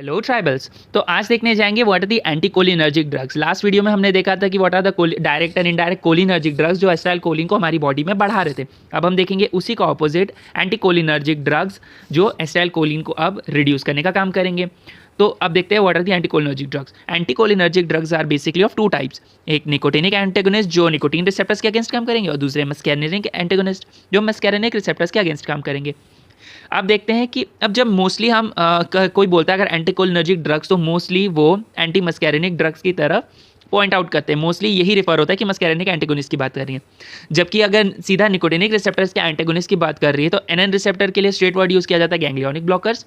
Hello tribals. तो आज देखने जाएंगे what are the anti cholinergic drugs. Last video में हमने देखा था कि what are the direct and indirect cholinergic drugs जो एसिटाइल कोलिन को हमारी बॉडी में बढ़ा रहे थे। अब हम देखेंगे उसी का ऑपोजिट एंटी कोलिनर्जिक ड्रग्स जो एसिटाइल कोलिन को अब रिड्यूस करने का काम करेंगे। तो अब देखते हैं what are the anti cholinergic drugs. Anti cholinergic drugs are basically of two types. एक निकोटिनिक एंटेगोनिस्ट जो निकोटीन रिसेप्टर्स के अगेंस्ट काम करेंगे और दूसरे मस्कैरिनिक एंटेगोनिस्ट जो मस्कैरिनिक रिसेप्टर्स के अगेंस्ट काम करेंगे। अब देखते हैं कि अब जब मोस्टली हम कोई बोलता है अगर एंटीकोलिनर्जिक ड्रग्स तो मोस्टली वो एंटी मस्कैरिनिक ड्रग्स की तरफ पॉइंट आउट करते हैं। मोस्टली यही रेफर होता है कि मस्कैरिनिक एंटेगोनिस्ट की बात कर रही है, जबकि अगर सीधा निकोटिनिक रिसेप्टर्स के एंटेगोनिस्ट की बात कर रही है तो एनएन रिसेप्टर के लिए स्ट्रेट वर्ड यूज़ किया जाता है गैंग्लियोनिक ब्लॉकर्स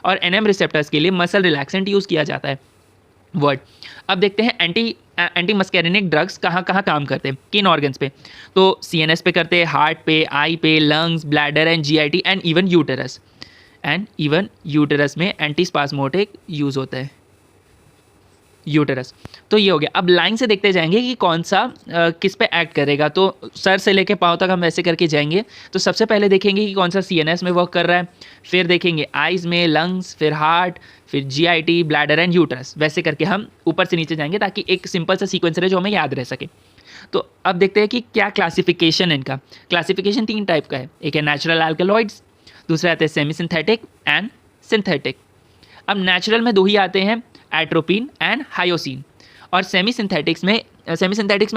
और एनएम रिसेप्टर्स के लिए मसल रिलैक्सेंट यूज़ किया जाता है वर्ड। अब देखते हैं एंटी मस्कैरिनिक ड्रग्स कहाँ कहाँ काम करते हैं, किन ऑर्गन्स पे। तो सीएनएस पे करते हैं, हार्ट पे, आई पे, lungs, bladder and GIT and even uterus में एंटीस्पास्मोटिक यूज़ होता है यूटेरस। तो ये हो गया। अब लाइन से देखते जाएंगे कि कौन सा किस पे एक्ट करेगा। तो सर से लेके पाँव तक हम ऐसे करके जाएंगे। तो सबसे पहले देखेंगे कि कौन सा सीएनएस में वर्क कर रहा है, फिर देखेंगे आइज़ में, लंग्स, फिर हार्ट, फिर जीआईटी, ब्लैडर एंड यूटेरस। वैसे करके हम ऊपर से नीचे जाएंगे ताकि एक सिंपल सा सीक्वेंस रहे जो हमें याद रह सके। तो अब देखते हैं कि क्या क्लासिफिकेशन है इनका। क्लासिफिकेशन 3 टाइप का है। एक है नेचुरल एल्कलॉइड्स, दूसरा आता है सेमी सिंथेटिक एंड सिंथेटिक। अब नेचुरल में 2 ही आते हैं, एट्रोपिन एंड हायोसिन। और सेमी सिंथेटिक्स में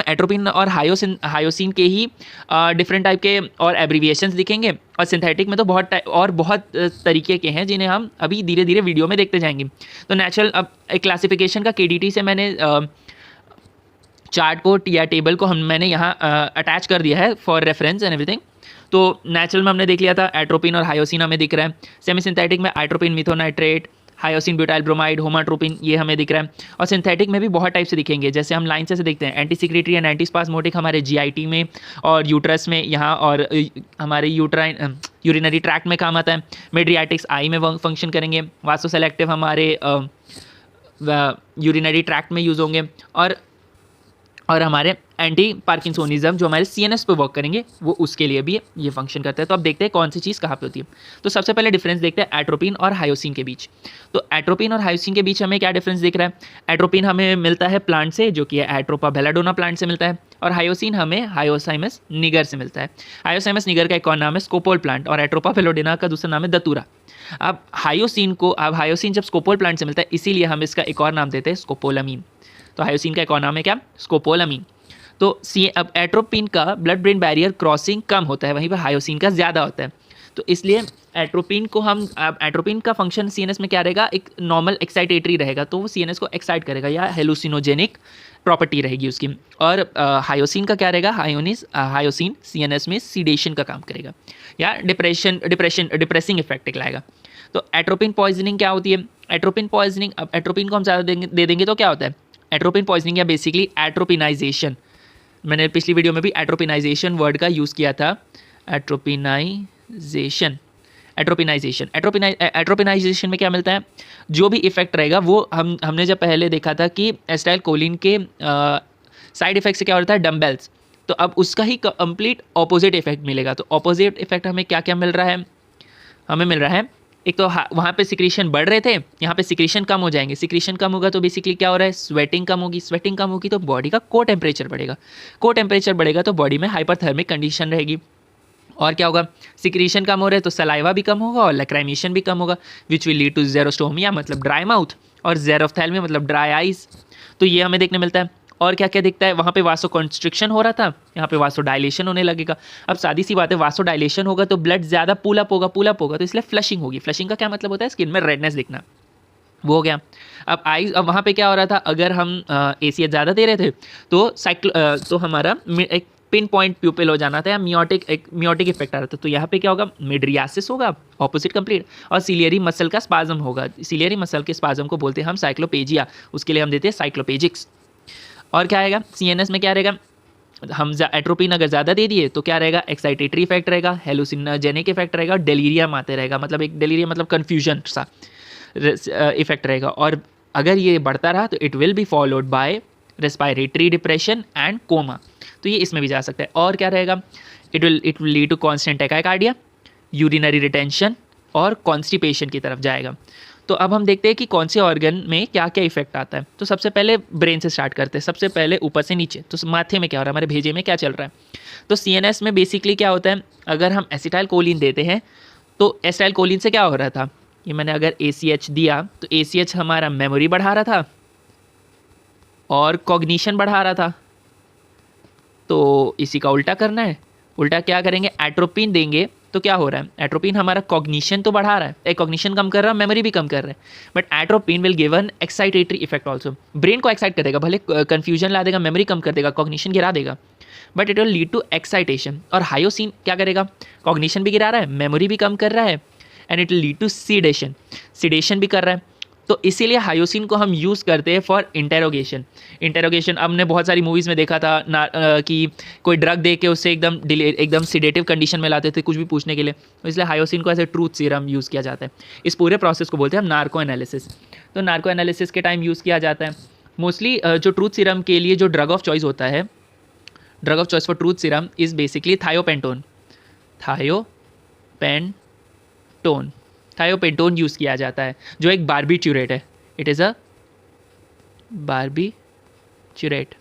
एट्रोपिन और हायोसिन के ही डिफरेंट टाइप के और एब्रीविएशंस दिखेंगे। और सिंथेटिक में तो बहुत तरीके के हैं जिन्हें हम अभी धीरे धीरे वीडियो में देखते जाएंगे। तो नेचुरल अब एक क्लासिफिकेशन का केडीटी से मैंने चार्ट को या टेबल को मैंने यहाँ अटैच कर दिया है फॉर रेफरेंस एंड एवरीथिंग। तो नेचुरल में हमने देख लिया था एट्रोपिन और हायोसिन हमें दिख रहा है। सेमी सिंथेटिक में atropine methonitrate, hyoscine butyl bromide, homatropine ये हमें दिख रहा है। और सिंथेटिक में भी बहुत टाइप से दिखेंगे, जैसे हम लाइन से देखते हैं एंटी सिक्रेटरी एंड एंटीस्पास्मोटिक हमारे जीआईटी में और यूट्रस में यहाँ और हमारे यूरिनरी ट्रैक्ट में काम आता है। मेड्रियाटिक्स आई में फंक्शन करेंगे। वासोसेलेक्टिव हमारे यूरिनरी ट्रैक्ट में यूज़ होंगे। और हमारे एंटी पार्किंसोनिज्म जो हमारे सीएनएस पे वर्क करेंगे वो उसके लिए भी ये फंक्शन करता है। तो अब देखते हैं कौन सी चीज़ कहाँ पे होती है। तो सबसे पहले डिफरेंस देखते हैं एट्रोपिन और हायोसिन के बीच। तो एट्रोपिन और हायोसिन के बीच हमें क्या डिफरेंस दिख रहा है। एट्रोपिन हमें मिलता है प्लांट से जो कि है एट्रोपा बेलाडोना प्लांट से मिलता है, और हायोसिन हमें हायोसाइमस निगर से मिलता है। हायोसाइमस निगर का एक और नाम है स्कोपोल प्लांट और एट्रोपा बेलाडोना का दूसरा नाम है दतूरा। अब हायोसिन जब स्कोपोल प्लांट से मिलता है इसीलिए हम इसका एक और नाम देते हैं स्कोपोलामीन। तो हायोसिन का एक और नाम है क्या, स्कोपोलामीन। तो अब एट्रोपिन का ब्लड ब्रेन बैरियर क्रॉसिंग कम होता है, वहीं पर हायोसिन का ज़्यादा होता है। तो इसलिए एट्रोपिन का फंक्शन सीएनएस में क्या रहेगा, एक नॉर्मल एक्साइटेटरी रहेगा, तो वो सीएनएस को एक्साइट करेगा या हेलुसिनोजेनिक प्रॉपर्टी रहेगी उसकी। और हायोसिन का क्या रहेगा, हायोसिन सीएनएस में सीडेशन का काम करेगा या डिप्रेसिंग इफेक्ट लाएगा। तो एट्रोपिन पॉइजनिंग क्या होती है। एट्रोपिन पॉइजनिंग, अब एट्रोपिन को हम ज़्यादा दे देंगे तो क्या होता है। एट्रोपिन पॉइजनिंग या बेसिकली एट्रोपिनाइजेशन, मैंने पिछली वीडियो में भी एट्रोपिनाइजेशन वर्ड का यूज़ किया था। एट्रोपिनाइजेशन में क्या मिलता है, जो भी इफेक्ट रहेगा वो हमने जब पहले देखा था कि एसिटाइल कोलिन के साइड इफेक्ट से क्या होता है, डम्बेल्स। तो अब उसका ही कंप्लीट ऑपोजिट इफेक्ट मिलेगा। तो ऑपोजिट इफेक्ट हमें क्या क्या मिल रहा है, हमें मिल रहा है एक तो वहाँ पे सिक्रीशन बढ़ रहे थे, यहाँ पे सिक्रीशन कम हो जाएंगे। सिक्रीशन कम होगा तो बेसिकली क्या हो रहा है, स्वेटिंग कम होगी। स्वेटिंग कम होगी तो बॉडी का कोर टेम्परेचर बढ़ेगा। कोर टेम्परेचर बढ़ेगा तो बॉडी में हाइपरथर्मिक कंडीशन रहेगी। और क्या होगा, सिक्रीशन कम हो रहा है तो सलाइवा भी कम होगा और लैक्राइमेशन भी कम होगा, which will lead to xerostomia मतलब ड्राई माउथ, और ज़ेरोफ्थैल्मिया मतलब ड्राई आइज। तो ये हमें देखने मिलता है। और क्या क्या दिखता है, वहाँ पे वासो कॉन्स्ट्रिक्शन हो रहा था, यहाँ पे वासो डायलेशन होने लगेगा। अब सादी सी बात है, वासो डायलेशन होगा तो ब्लड ज़्यादा पुलअप होगा तो इसलिए फ्लशिंग होगी। फ्लशिंग का क्या मतलब होता है, स्किन में रेडनेस दिखना, वो हो गया। अब आइज, अब वहाँ पे क्या हो रहा था, अगर हम ACH ज़्यादा दे रहे थे तो हमारा एक पिन पॉइंट प्यूपिल हो जाना था या मियोटिक इफेक्ट आ रहा था। तो यहाँ पे क्या होगा, मिड्रियासिस होगा, ऑपोजिट कंप्लीट, और सिलियरी मसल का स्पाज्म होगा। सिलियरी मसल के स्पाज्म को बोलते हैं हम साइक्लोपेजिया, उसके लिए हम देते हैं साइक्लोपेजिक्स। और क्या आएगा, सीएनएस में क्या रहेगा, हम एट्रोपिन अगर ज़्यादा दे दिए तो क्या रहेगा, एक्साइटेटरी इफेक्ट रहेगा, हेलुसिनोजेनिक इफेक्ट रहेगा, डेलीरियम आते रहेगा, मतलब एक डेलीरियम मतलब कन्फ्यूजन सा इफेक्ट रहेगा। और अगर ये बढ़ता रहा तो it will be followed by respiratory depression and coma. तो ये इसमें भी जा सकता है। और क्या रहेगा, it will lead to constant tachycardia, urinary retention और कॉन्स्टिपेशन की तरफ जाएगा। तो अब हम देखते हैं कि कौन से ऑर्गन में क्या क्या इफेक्ट आता है। तो सबसे पहले ब्रेन से स्टार्ट करते हैं, सबसे पहले ऊपर से नीचे। तो माथे में क्या हो रहा है, हमारे भेजे में क्या चल रहा है। तो CNS में बेसिकली क्या होता है, अगर हम एसिटाइल कोलिन देते हैं तो एसिटाइल कोलिन से क्या हो रहा था, ये मैंने अगर ACH दिया तो ACH हमारा मेमोरी बढ़ा रहा था और कॉग्निशन बढ़ा रहा था। तो इसी का उल्टा करना है, उल्टा क्या करेंगे, एट्रोपिन देंगे तो क्या हो रहा है, एट्रोपिन हमारा कॉग्निशन तो बढ़ा रहा है, कॉग्निशन कम कर रहा है, मेमोरी भी कम कर रहा है, but atropine will give an excitatory effect also. Brain को एक्साइट करेगा, भले कन्फ्यूजन ला देगा, मेमोरी कम कर देगा, कॉग्निशन गिरा देगा, but it will lead to excitation. और हायोसिन क्या करेगा, कॉग्निशन भी गिरा रहा है, मेमोरी भी कम कर रहा है, and it will lead to sedation, sedation भी कर रहा है। तो इसीलिए हायोसिन को हम यूज़ करते हैं फॉर इंटेरोगेशन। इंटेरोगेशन हमने बहुत सारी मूवीज़ में देखा था कि कोई ड्रग दे के उससे एकदम सिडेटिव कंडीशन में लाते थे कुछ भी पूछने के लिए, तो इसलिए हायोसिन को as a truth serum use किया जाता है। इस पूरे प्रोसेस को बोलते हैं हम नार्को एनालिसिस। तो नार्को एनालिसिस के टाइम यूज़ किया जाता है मोस्टली। जो ट्रूथ सीरम के लिए जो ड्रग ऑफ चॉइस होता है, drug of choice for truth serum is basically thiopentone. Thiopentone use किया जाता है जो एक बार्बिट्यूरेट है। It is a barbiturate,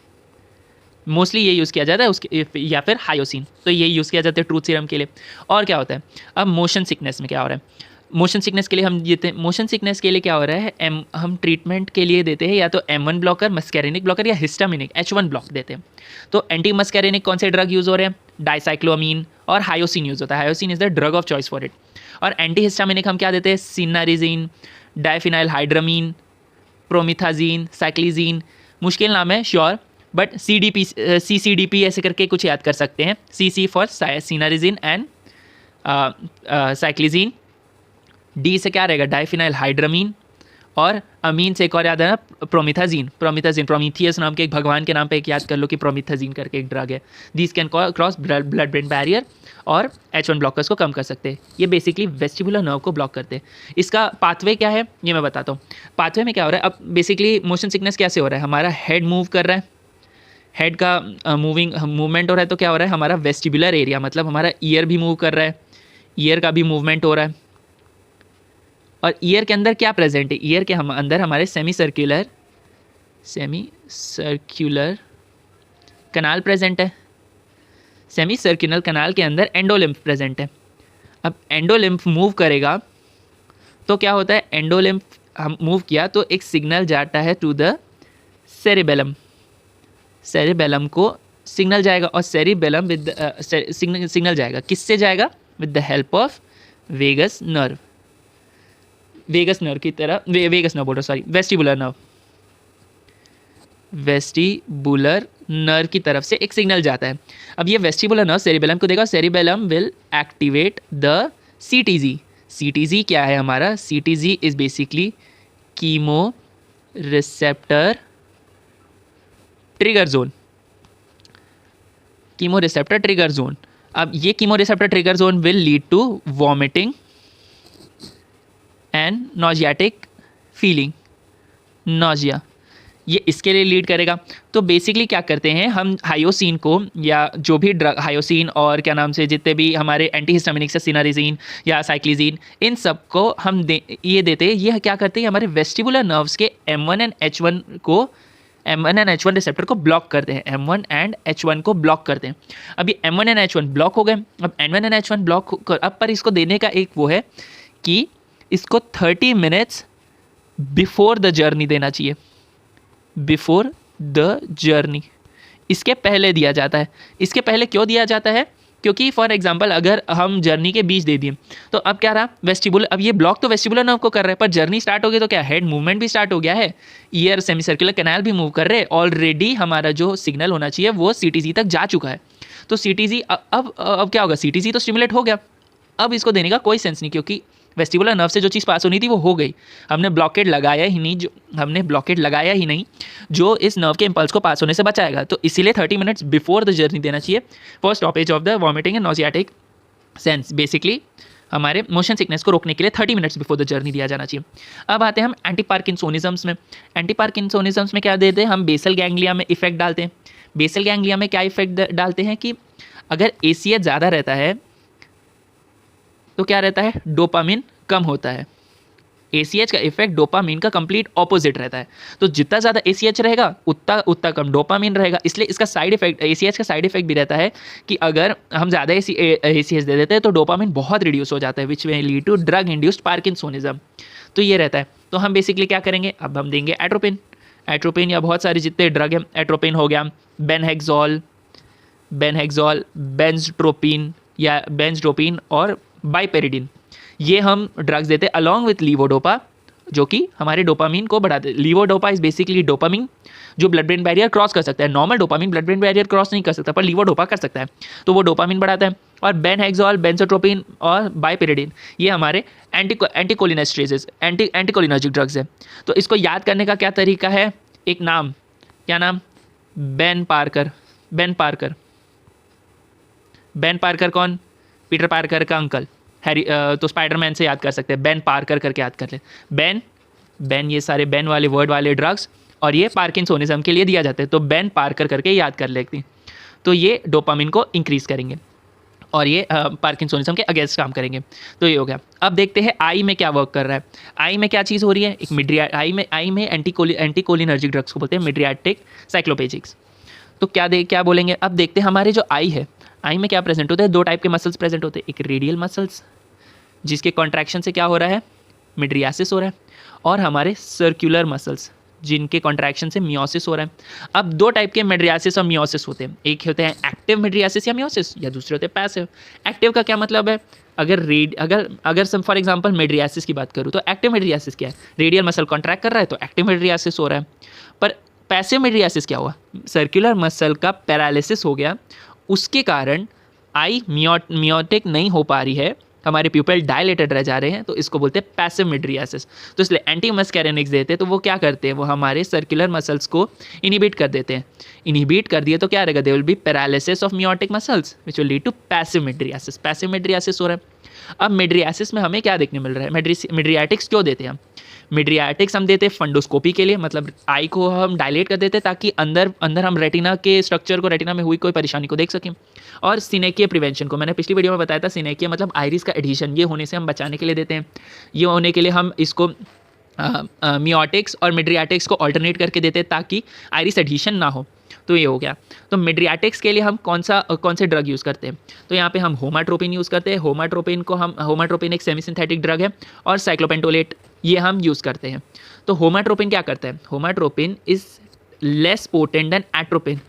mostly ये यूज़ किया जाता है उसके, या फिर हायोसिन। तो ये यूज़ किया जाता है ट्रूथ सीरम के लिए। और क्या होता है, अब मोशन सिकनेस में क्या हो रहा है, मोशन सिकनेस के लिए हम देते हैं, मोशन सिकनेस के लिए क्या हो रहा है, हम ट्रीटमेंट के लिए देते हैं या तो M1 ब्लॉकर, मस्कैरिनिक ब्लॉकर, या हिस्टामिनिक H1 ब्लॉक देते हैं। तो एंटी मस्कैरिनिक कौन से ड्रग यूज़ हो रहे हैं, डाइसाइक्लोमीन और हायोसिन यूज़ होता है। Hyoscine is the drug of choice for it. और एंटी हिस्टामिनिक हम क्या देते हैं, सिनारिजीन, डाइफिनाइल हाइड्रामीन, प्रोमिथाजीन, साइक्लिजीन, मुश्किल नाम है श्योर, बट CCDP ऐसे करके कुछ याद कर सकते हैं। CC फॉर सिनारिजीन एंड साइक्लिजीन, D से क्या रहेगा, डाइफिनाइल हाइड्रामीन, और अमीन से एक और याद है ना, प्रोमिथाजीन, प्रोमीथियस नाम के एक भगवान के नाम पे एक याद कर लो कि प्रोमिथाजीन करके एक ड्रग है। These can cross blood brain barrier और H1 ब्लॉकर्स को कम कर सकते हैं। ये बेसिकली वेस्टिबुलर नर्व को ब्लॉक करते हैं। इसका पाथवे क्या है ये मैं बताता हूँ। पाथवे में क्या हो रहा है, अब बेसिकली मोशन सिकनेस कैसे हो रहा है, हमारा हेड मूव कर रहा है, हेड का मूवमेंट हो रहा है, तो क्या हो रहा है, हमारा वेस्टिबुलर एरिया मतलब हमारा ईयर भी मूव कर रहा है, ईयर का भी मूवमेंट हो रहा है। और ईयर के अंदर क्या प्रेजेंट है, ईयर के अंदर हमारे सेमी सर्क्यूलर कनाल प्रेजेंट है। सेमी सर्क्यूलर कनाल के अंदर एंडोलिम्फ प्रेजेंट है। अब एंडोलिम्फ मूव करेगा तो क्या होता है, एंडोलिम्फ हम मूव किया तो एक सिग्नल जाता है टू द सेरिबेलम, सेरिबेलम को सिग्नल जाएगा, और सेरिबेलम विद सिग्नल जाएगा, किससे जाएगा, with the help of vagus nerve, vagus nerve की तरह, वेगस नर्व बोल रहा sorry, vestibular nerve, vestibular nerve की तरफ से एक सिग्नल जाता है। अब ये वेस्टिबुलर नर्व सेरिबेलम को देगा, cerebellum will activate the CTG। CTG क्या है हमारा, CTG is basically chemo receptor trigger zone, chemo receptor trigger zone. अब ये chemo receptor trigger zone will lead to vomiting and nauseatic feeling, nausea, ये इसके लिए लीड करेगा। तो बेसिकली क्या करते हैं हम, हायोसिन को या जो भी ड्रग, हायोसिन और क्या नाम से जितने भी हमारे एंटीहिस्टामिनिक्स है, सिनारिजीन या साइक्लिजीन, इन सब को हम ये देते हैं। ये क्या करते हैं, हमारे वेस्टिबुलर नर्व्स के M1 एंड H1 रिसेप्टर को ब्लॉक करते हैं, M1 एंड H1 को ब्लॉक करते हैं। अब ये M1 एंड H1 ब्लॉक हो गए। अब M1 एंड H1 ब्लॉक अब पर इसको देने का एक वो है कि इसको 30 मिनट्स बिफोर द जर्नी देना चाहिए, बिफोर द जर्नी, इसके पहले दिया जाता है। इसके पहले क्यों दिया जाता है, क्योंकि फॉर एग्जांपल अगर हम जर्नी के बीच दे दिए तो अब क्या रहा, वेस्टिबुलर, अब ये ब्लॉक तो वेस्टिबुलर नर्व को कर रहा है, पर जर्नी स्टार्ट हो गई तो क्या, हेड मूवमेंट भी स्टार्ट हो गया है, ईयर सेमी सर्कुलर कैनाल भी मूव कर रहे हैं, ऑलरेडी हमारा जो सिग्नल होना चाहिए वो CTG तक जा चुका है। तो CTG अब क्या होगा, CTG तो स्टिमुलेट हो गया, अब इसको देने का कोई सेंस नहीं, क्योंकि वेस्टिबुलर नर्व से जो चीज़ पास होनी थी वो हो गई। हमने ब्लॉकेट लगाया ही नहीं जो इस नर्व के इम्पल्स को पास होने से बचाएगा। तो इसीलिए 30 मिनट्स बिफोर द जर्नी देना चाहिए for stoppage of the vomiting and नॉजियाटिक sense. Basically हमारे मोशन सिकनेस को रोकने के लिए 30 मिनट्स बिफोर द जर्नी दिया जाना चाहिए। अब आते हैं हम एंटी पार्किंसोनिज्म्स में। एंटी पार्किंसोनिज्म्स में क्या देते हैं हम, बेसल गैंग्लिया में इफेक्ट डालते हैं। बेसल गैंग्लिया में क्या इफेक्ट डालते हैं कि अगर ACH ज़्यादा रहता है तो क्या रहता है, डोपामिन कम होता है, ACH का इफेक्ट डोपामिन का कंप्लीट ऑपोजिट रहता है। तो जितना ज़्यादा ACH रहेगा उतना उतना कम डोपामिन रहेगा। इसलिए इसका साइड इफेक्ट, ACH का साइड इफेक्ट भी रहता है कि अगर हम ज़्यादा ACH दे देते हैं तो डोपामिन बहुत रिड्यूस हो जाता है, विच में lead to drug induced parkinsonism. तो ये रहता है। तो हम बेसिकली क्या करेंगे, अब हम देंगे एट्रोपिन। एट्रोपिन या बहुत सारे जितने ड्रग हैं, एट्रोपिन हो गया, बेनहेक्सोल, बेंजट्रोपिन या बेंजट्रोपिन और बाइपेरिडिन, ये हम ड्रग्स देते हैं अलॉन्ग विथ लीवोडोपा, जो कि हमारे डोपामिन को बढ़ाते हैं। लीवोडोपा इज बेसिकली डोपामिन जो ब्लड ब्रेन बैरियर क्रॉस कर सकता है। Normal dopamine blood brain barrier cross नहीं कर सकता, पर लीवोडोपा कर सकता है, तो वो डोपामिन बढ़ाता है। और बेनहेक्सोल, बेंजोट्रोपिन और बाइपेरिडिन ये हमारे एंटीकोलिनेस्ट्रेजेस, एंटीकोलिनर्जिक ड्रग्स है। तो इसको याद करने का क्या तरीका है, एक नाम, क्या नाम, बेन पार्कर। बेन पार्कर कौन, पीटर पार्कर का अंकल, हैरी, तो स्पाइडरमैन से याद कर सकते हैं, बेन पार्कर करके याद कर ले। बेन ये सारे बेन वाले वर्ड वाले ड्रग्स, और ये पार्किंसोनिज्म के लिए दिया जाता है, तो बेन पार्कर करके याद कर लेते हैं। तो ये डोपामिन को इंक्रीज करेंगे और ये पार्किंसोनिज्म के अगेंस्ट काम करेंगे। तो ये हो गया। अब देखते हैं आई में क्या वर्क कर रहा है। आई में क्या चीज़ हो रही है, एक आई में एंटीकोलिनर्जिक ड्रग्स को बोलते हैं मिड्रियाटिक साइक्लोपेजिक्स। तो क्या बोलेंगे, अब देखते हैं हमारे जो आई है, आई में क्या प्रेजेंट होता है, दो टाइप के मसल्स प्रेजेंट होते हैं। एक रेडियल मसल्स जिसके कॉन्ट्रैक्शन से क्या हो रहा है, मिड्रियासिस हो रहा है, और हमारे सर्कुलर मसल्स जिनके कॉन्ट्रैक्शन से मियोसिस हो रहा है। अब दो टाइप के मिड्रियासिस और मियोसिस होते हैं, एक होते हैं एक्टिव मिड्रियासिस या मियोसिस, या दूसरे होते हैं पैसिव। एक्टिव का क्या मतलब है, अगर सम फॉर एग्जांपल मिड्रियासिस की बात करूँ तो एक्टिव मिड्रियासिस क्या है, रेडियल मसल कॉन्ट्रैक्ट कर रहा है तो एक्टिव मिड्रियासिस हो रहा है। पर पैसिव मिड्रियासिस क्या हुआ, सर्कुलर मसल का पैरालिसिस हो गया, उसके कारण आई मियोटिक नहीं हो पा रही है, हमारे प्यूपल डायलेटेड रह जा रहे हैं, तो इसको बोलते हैं पैसिव मिड्रियासिस। तो इसलिए एंटी मस्कैरिनिक्स देते हैं, तो वो क्या करते हैं, वो हमारे सर्कुलर मसल्स को इनिबिट कर देते हैं। इनिबिट कर दिए तो क्या रहेगा, they will be paralysis of miotic muscles which will lead to passive mydriasis. Passive mydriasis हो रहा है। अब मिड्रियासिस में हमें क्या देखने मिल रहा है, मिड्रियाटिक्स क्यों देते हैं हम, मिड्रियाटिक्स हम देते हैं फंडोस्कोपी के लिए, मतलब आई को हम डायलेट कर देते हैं ताकि अंदर हम रेटिना के स्ट्रक्चर को, रेटिना में हुई कोई परेशानी को देख सकें। और सिनेकिया प्रिवेंशन को मैंने पिछली वीडियो में बताया था, सिनेकिया मतलब आइरिस का एडिशन, ये होने से हम बचाने के लिए देते हैं। ये होने के लिए हम इसको मियोटिक्स और मिड्रियाटिक्स को अल्टरनेट करके देते हैं ताकि आइरिस एडिशन ना हो। तो ये हो गया। तो मिड्रियाटिक्स के लिए हम कौन से ड्रग यूज़ करते हैं, तो यहाँ पे हम होमाट्रोपिन यूज़ करते हैं। होमाट्रोपिन एक सेमी सिंथेटिक ड्रग है, और साइक्लोपेंटोलेट ये हम यूज़ करते हैं। तो होमाट्रोपिन क्या करता है, homatropine is less potent then atropine,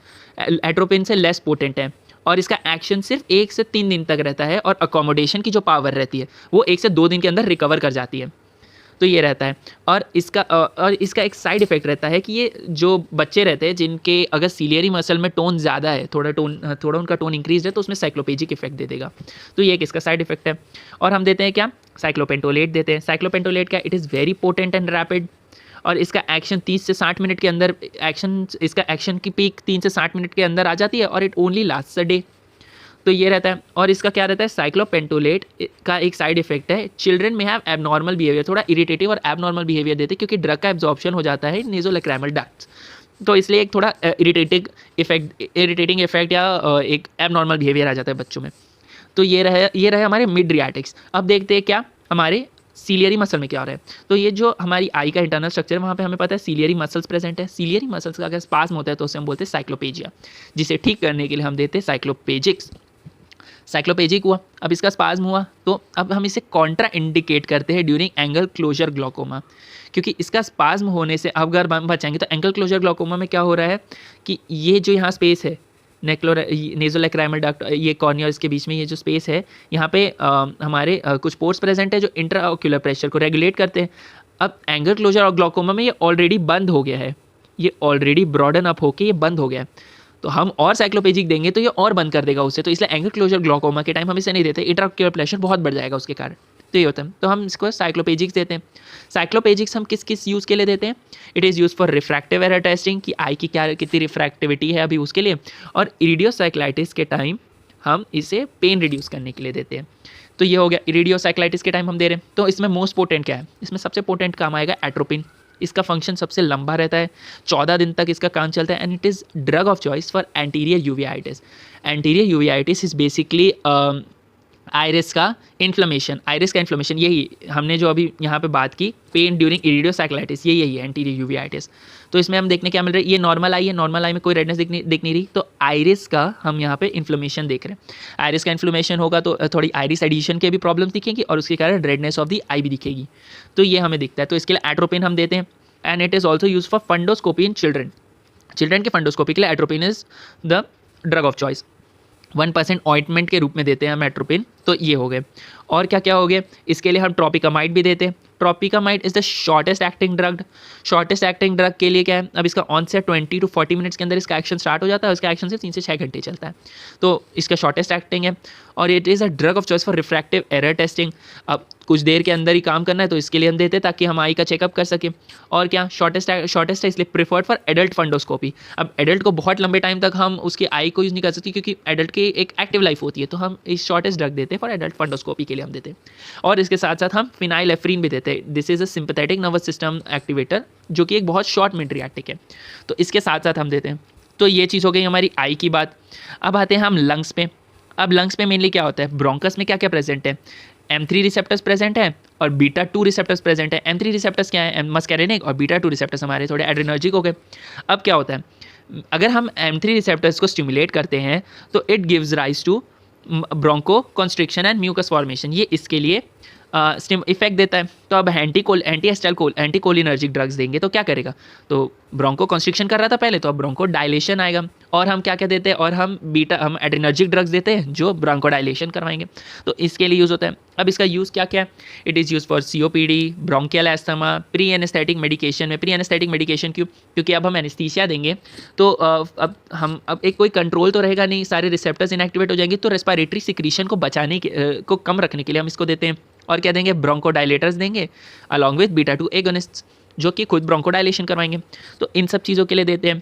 atropine से लेस पोटेंट है, और इसका एक्शन सिर्फ 1 से 3 दिन तक रहता है, और अकोमोडेशन की जो पावर रहती है वो 1 से 2 दिन के अंदर रिकवर कर जाती है। तो ये रहता है। और इसका एक साइड इफेक्ट रहता है कि ये जो बच्चे रहते हैं जिनके अगर सीलियरी मसल में टोन ज़्यादा है, थोड़ा उनका टोन इंक्रीज है, तो उसमें साइक्लोपेजिक इफेक्ट दे देगा। तो ये एक इसका साइड इफेक्ट है। और हम देते हैं क्या, साइक्लोपेंटोलेट देते हैं। साइक्लोपेंटोलेट क्या, it is very potent and rapid, और इसका एक्शन 30 से 60 मिनट के अंदर, इसका एक्शन की पीक 3 से 60 मिनट के अंदर आ जाती है, और it only last a day. तो ये रहता है। और इसका क्या रहता है, साइक्लोपेंटोलेट का एक साइड इफेक्ट है, चिल्ड्रन में हैव एबनॉर्मल बिहेवियर, थोड़ा इरिटेटिव और एबनॉर्मल बिहेवियर देते हैं क्योंकि ड्रग का एब्जॉर्प्शन हो जाता है नेज़ोलैक्राइमल डक्ट्स, तो इसलिए एक थोड़ा इरिटेटिंग इफेक्ट या एक एबनॉर्मल बिहेवियर आ जाता है बच्चों में। तो ये रहे हमारे मिड्रियाटिक्स। अब देखते हैं क्या हमारे सीलियरी मसल में क्या हो रहा है। तो ये जो हमारी आई का इंटरनल स्ट्रक्चर है, वहाँ पे हमें पता है सीलियरी मसल्स प्रेजेंट है। सीलियरी मसल्स का अगर स्पाज्म होता है तो उसे हम बोलते हैं साइक्लोपेजिया, जिसे ठीक करने के लिए हम देते हैं साइक्लोपेजिक्स। साइक्लोपेजिक हुआ, अब इसका स्पाज्म हुआ, तो अब हम इसे कॉन्ट्रा इंडिकेट करते हैं ड्यूरिंग एंगल क्लोजर ग्लूकोमा, क्योंकि इसका स्पाज्म होने से अगर हम बचाएंगे तो एंगल क्लोजर ग्लूकोमा में क्या हो रहा है कि ये जो यहाँ स्पेस है नेज़ोलैक्राइमल डक्ट, ये कॉर्निया, इसके बीच में ये जो स्पेस है, यहाँ पे हमारे कुछ पोर्स प्रेजेंट है जो इंट्राओक्यूलर प्रेशर को रेगुलेट करते हैं। अब एंगल क्लोजर और ग्लूकोमा में ये ऑलरेडी बंद हो गया है, ये ऑलरेडी ब्रॉडन अप होके ये बंद हो गया है, तो हम और साइक्लोपेजिक देंगे तो ये और बंद कर देगा उसे, तो इसलिए एंगल क्लोजर ग्लूकोमा के टाइम हम इसे नहीं देते, इंट्राओक्यूलर प्रेशर बहुत बढ़ जाएगा उसके कारण, तो ये होता है। तो हम इसको साइक्लोपेजिक्स देते हैं। साइक्लोपेजिक्स हम किस यूज़ के लिए देते हैं, it is use for refractive error testing, कि आई की कितनी रिफ्रैक्टिविटी है अभी उसके लिए, और इरिडियोसाइक्लाइटिस के टाइम हम इसे पेन रिड्यूस करने के लिए देते हैं। तो ये हो गया, इरिडियोसाइक्लाइटिस के टाइम हम दे रहे हैं। तो इसमें मोस्ट पोटेंट क्या है, इसमें सबसे पोटेंट काम आएगा एट्रोपिन। इसका फंक्शन सबसे लंबा रहता है, 14 दिन तक इसका काम चलता है, and it is drug of choice for anterior uveitis. Anterior uveitis is basically iris का इन्फ्लेमेशन, यही हमने जो अभी यहाँ पे बात की, पेन ड्यूरिंग इरिडियोसाइक्लाइटिस, यही है एंटीरियर यूवीआइटिस। तो इसमें हम देखने क्या मिल रहा है, ये नॉर्मल आई है, नॉर्मल आई में कोई रेडनेस दिख नहीं रही, तो आइरिस का हम यहाँ पे इन्फ्लेमेशन देख रहे हैं। आइरिस का इन्फ्लेमेशन होगा तो थोड़ी आइरिस एडिशन के भी प्रॉब्लम दिखेंगी और उसके कारण रेडनेस ऑफ दी आई भी दिखेगी। तो ये हमें दिखता है, तो इसके लिए एट्रोपिन हम देते हैं। And it is also use for fundoscopy in children के फंडोस्कोपी के लिए atropine is the drug of choice. 1% ointment के रूप में देते हैं हम एट्रोपिन। तो ये हो गए, और क्या क्या हो गए, इसके लिए हम ट्रॉपिकामाइड भी देते हैं। Tropicamide is the shortest acting drug के लिए क्या है, अब इसका ऑन से 20 to 40 मिनट्स के अंदर इसका एक्शन स्टार्ट हो जाता है, उसका एक्शन सिर्फ 3 से 6 घंटे चलता है, तो इसका शॉर्टेस्ट एक्टिंग है। और it is a drug of choice for refractive error testing. अब कुछ देर के अंदर ही काम करना है तो इसके लिए हम देते हैं ताकि हम आई का चेकअप कर सकें। और क्या शॉर्टेस्ट है इसलिए प्रिफर्ड फॉर एडल्ट फंडोस्कोपी। अब एडल्ट को बहुत लंबे टाइम तक हम उसकी आई को यूज़ नहीं कर सकते क्योंकि एडल्ट की एक एक्टिव लाइफ होती है, तो हम इस शॉर्टेस्ट ड्रग देते हैं फॉर एडल्ट फंडोस्कोपी के लिए हम देते हैं। और इसके साथ साथ हम फिनाइलेफ्रीन भी देते हैं। This is a sympathetic nervous system activator, जो कि एक बहुत शॉर्ट मेट्रियाटिक है, तो इसके साथ साथ हम देते हैं। तो ये चीज़ हो गई हमारी आई की बात। अब आते हैं हम लंग्स पे। अब लंग्स में मेनली क्या होता है, ब्रोंकस में क्या क्या प्रेजेंट है, M3 रिसेप्टर्स प्रेजेंट है और बीटा 2 रिसेप्टर्स प्रेजेंट है। M3 रिसेप्टर्स क्या है, मस्कैरेनिक, और बीटा 2 रिसेप्टर्स हमारे थोड़े एड्रेनर्जिक हो गए। अब क्या होता है, अगर हम M3 रिसेप्टर्स को स्टिमुलेट करते हैं तो it gives rise to broncho constriction and mucus formation, ये इसके लिए इफेक्ट देता है। तो अब एंटी कोलिनर्जिक ड्रग्स देंगे तो क्या करेगा, तो ब्रोंको कॉन्स्ट्रिक्शन कर रहा था पहले, तो अब ब्रोंको डायलेशन आएगा। और हम क्या क्या देते हैं, और हम एड्रेनर्जिक ड्रग्स देते हैं जो ब्रोंको डायलेशन करवाएंगे, तो इसके लिए यूज़ होता है। अब इसका यूज़ क्या क्या है, it is use for COPD, bronchial asthma, pre anaesthetic medication में। प्री एनेस्थेटिक मेडिकेशन क्यों, क्योंकि अब हम एनेस्थीसिया देंगे तो अब एक कोई कंट्रोल तो रहेगा नहीं, सारे रिसेप्टर्स इनएक्टिवेट हो जाएंगे, तो रेस्पिरेटरी सिक्रीशन को बचाने के को कम रखने के लिए हम इसको देते हैं। और क्या देंगे, ब्रोंकोडाइलेटर्स देंगे अलॉन्ग विद बीटा 2 एगोनिस्ट्स, जो कि खुद ब्रोंकोडाइलेशन करवाएंगे। तो इन सब चीज़ों के लिए देते हैं।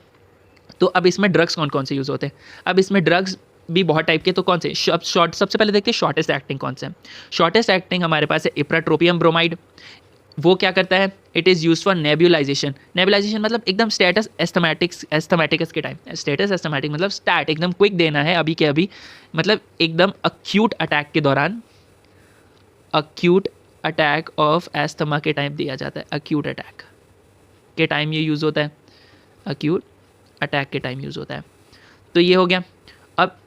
तो अब इसमें ड्रग्स कौन कौन से यूज़ होते हैं, अब इसमें ड्रग्स भी बहुत टाइप के, तो कौन से सबसे पहले देखते हैं शॉर्टेस्ट एक्टिंग कौन से हैं। शॉर्टेस्ट एक्टिंग हमारे पास है इप्राट्रोपियम ब्रोमाइड। वो क्या करता है, it is use for nebulization मतलब एकदम स्टेटस एस्थमेटिक्स के टाइम, स्टेटस एस्थमेटिक मतलब स्टैट, एकदम क्विक देना है अभी के अभी, मतलब एकदम अक्यूट अटैक के दौरान, अक्यूट अटैक ऑफ एस्थमा के टाइम दिया जाता है, अक्यूट अटैक के टाइम ये यूज़ होता है, अक्यूट अटैक के टाइम यूज़ होता है। तो ये हो गया। अब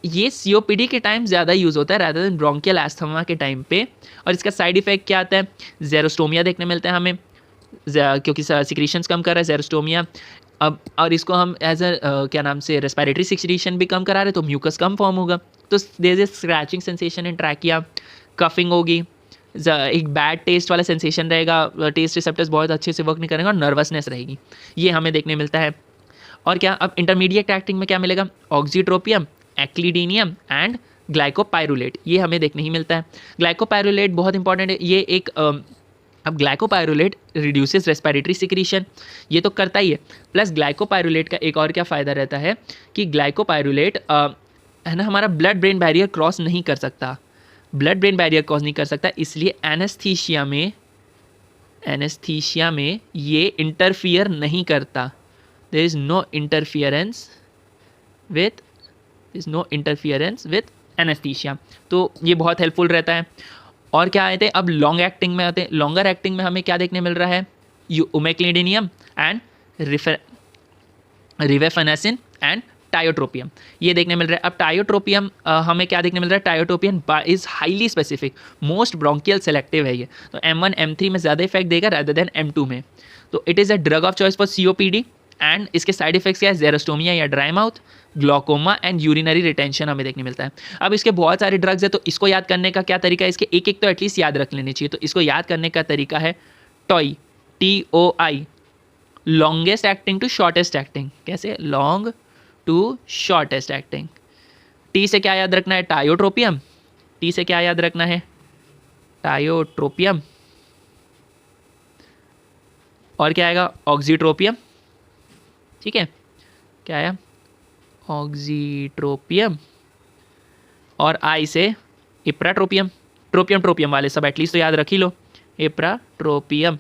ये COPD के टाइम ज़्यादा यूज़ होता है रादर देन ब्रोंकियल एस्थमा के टाइम पे। और इसका साइड इफेक्ट क्या आता है, जेरोस्टोमिया देखने मिलता है हमें, क्योंकि सिक्रीशंस कम कर रहा है जेरोस्टोमिया। अब और इसको हम एज अ क्या नाम से रेस्पिरेटरी सिक्रीशन भी कम करा रहे, तो म्यूकस कम फॉर्म होगा, तो there is scratching sensation in trachea, coughing होगी, एक बैड टेस्ट वाला सेंसेशन रहेगा, टेस्ट रिसेप्टर्स बहुत अच्छे से वर्क नहीं करेंगे और नर्वसनेस रहेगी, ये हमें देखने मिलता है। और क्या, अब इंटरमीडिएट एक्टिंग में क्या मिलेगा, ऑक्सीट्रोपियम, एक्लिडीनियम एंड ग्लाइकोपाइरुलेट, ये हमें देखने ही मिलता है। ग्लाइकोपाइरुलेट बहुत इंपॉर्टेंट है, ये एक अब ग्लाइकोपाइरुलेट रिड्यूसेस रेस्पिरेटरी सिक्रीशन, ये तो करता ही है, प्लस ग्लाइकोपाइरुलेट का एक और क्या फ़ायदा रहता है कि ग्लाइकोपाइरुलेट है ना, हमारा ब्लड ब्रेन बैरियर क्रॉस नहीं कर सकता, इसलिए एनेस्थीसिया में ये इंटरफियर नहीं करता, there is no interference with anaesthesia, तो ये बहुत हेल्पफुल रहता है। और क्या आते हैं, अब लॉन्ग एक्टिंग में आते हैं। लॉन्गर एक्टिंग में हमें क्या देखने मिल रहा है, उमेक्लिडिनियम एंड रिवेफेनेसिन एंड टायोट्रोपियम, ये देखने मिल रहा है। अब टायोट्रोपियम हमें क्या देखने मिल रहा है, tiotropium is highly specific, most bronchial selective है ये, तो M1 M3 में ज़्यादा इफेक्ट देगा रादर देन M2 में। तो it is a drug of choice for COPD and इसके साइड इफेक्ट्स क्या है, जेरोस्टोमिया या dry mouth, glaucoma and urinary retention हमें देखने मिलता है। अब इसके बहुत सारे ड्रग्स है, तो इसको याद करने का क्या तरीका है, इसके एक एक तो एटलीस्ट याद रख लेनी चाहिए। तो इसको याद करने का तरीका है TOI, TOI, longest acting to shortest acting. कैसे, long to shortest acting. T से क्या याद रखना है, टायोट्रोपियम, T से क्या याद रखना है, टायोट्रोपियम, और क्या आएगा, ऑक्सीट्रोपियम, ठीक है, क्या आया, ऑक्सीट्रोपियम, और I से इप्राट्रोपियम, ट्रोपियम वाले सब एटलीस्ट तो याद रख ही लो, इप्राट्रोपियम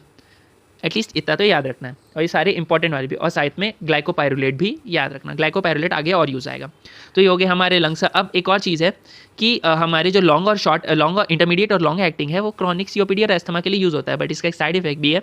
एटलीस्ट इतना तो याद रखना है, और ये सारे इंपॉर्टेंट वाले भी, और साथ में ग्लाइकोपाइरुलेट भी याद रखना, ग्लाइकोपाइरुलेट आगे और यूज़ आएगा। तो ये हो गया हमारे लंग्स। अब एक और चीज़ है कि हमारे जो लॉन्ग और इंटरमीडिएट और लॉन्ग एक्टिंग है वो क्रॉनिक सीओपीडी और एस्थमा के लिए यूज़ होता है, बट इसका एक साइड इफेक्ट भी है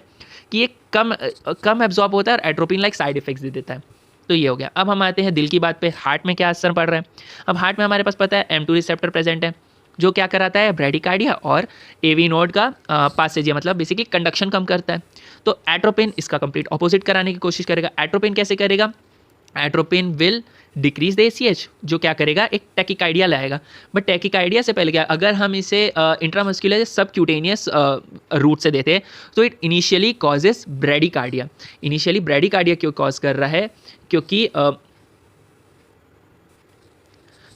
कि ये कम एब्जॉर्ब होता है और एट्रोपिन लाइक साइड इफेक्ट्स दे देता है। तो ये हो गया। अब हम आते हैं दिल की बात पे, हार्ट में क्या असर पड़ रहा है। अब हार्ट में हमारे पास पता है M2 रिसेप्टर प्रेजेंट है, जो क्या कराता है, ब्रेडिकार्डिया और AV नोड का पासेज, मतलब बेसिकली कंडक्शन कम करता है। तो एट्रोपिन इसका कंप्लीट ऑपोजिट कराने की कोशिश करेगा। एट्रोपिन कैसे करेगा, atropine will decrease the ACH, जो क्या करेगा, एक टैकिकार्डिया लाएगा। बट टैकिकार्डिया से पहले क्या, अगर हम इसे इंट्रामस्कुलर सबक्यूटेनियस रूट से देते हैं तो it initially causes bradycardia. Initially bradycardia क्यों कॉज कर रहा है, क्योंकि